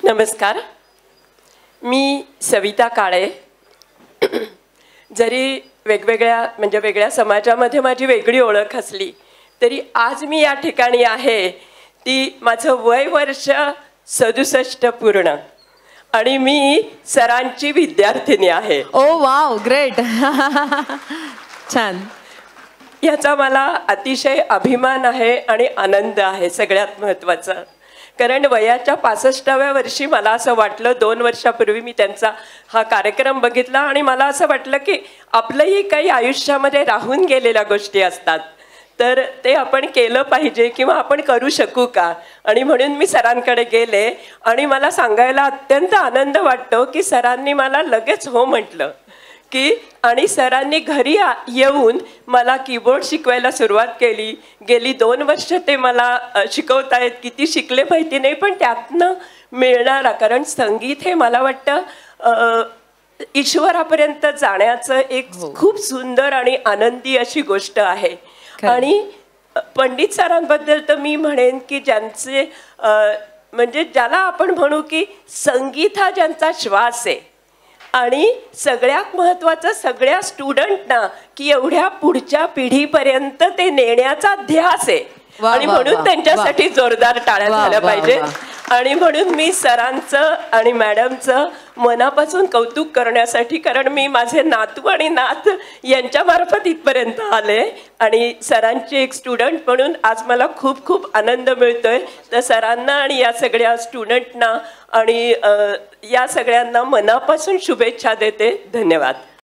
नमस्कार, मी सविता काळे. जरी वेगळ्या समाजामध्ये माझी वेगळी ओळख असली तरी आज मी या ठिकाणी आहे ती माझं वय वर्ष 67 पूर्ण आणि मी सरांची विद्यार्थिनी आहे. ओ वाव, ग्रेट. छान. याचा मला अतिशय अभिमान आहे आणि आनंद आहे. सगळ्यात महत्त्वाचं कारण वयाच्या 65व्या वर्षी मला असं वाटलं, 2 वर्षापूर्वी मी त्यांचा हा कार्यक्रम बघितला आणि मला असं वाटलं की आपलंही काही आयुष्यामध्ये राहून गेलेल्या गोष्टी असतात तर ते आपण केलं पाहिजे किंवा आपण करू शकू का. आणि म्हणून मी सरांकडे गेले आणि मला सांगायला अत्यंत आनंद वाटतो की सरांनी मला लगेच हो म्हटलं की आणि सरांनी घरी येऊन मला कीबोर्ड शिकवायला सुरुवात केली. गेली 2 वर्ष ते मला शिकवतायत. किती शिकले माहिती नाही पण त्यातनं मिळणारा, कारण संगीत हे मला वाटतं ईश्वरापर्यंत जाण्याचं एक खूप सुंदर आणि आनंदी अशी गोष्ट आहे. आणि पंडित सरांबद्दल तर मी म्हणेन की ज्यांचे म्हणजे ज्याला आपण म्हणू की संगीत हा ज्यांचा श्वास आहे आणि सगळ्यात महत्त्वाचं सगळ्या स्टुडंटना की एवढ्या पुढच्या पिढीपर्यंत ते नेण्याचा ध्यास आहे आणि म्हणून त्यांच्यासाठी जोरदार टाळ्या झाल्या पाहिजे. आणि म्हणून मी सरांचं आणि मॅडमचं मनापासून कौतुक करण्यासाठी, कारण मी माझे नातू आणि नात यांच्यामार्फत इथपर्यंत आले आणि सरांचे एक स्टुडंट म्हणून आज मला खूप खूप आनंद मिळतोय. तर सरांना आणि या सगळ्या स्टुडंटना आणि या सगळ्यांना मनापासून शुभेच्छा देते. धन्यवाद.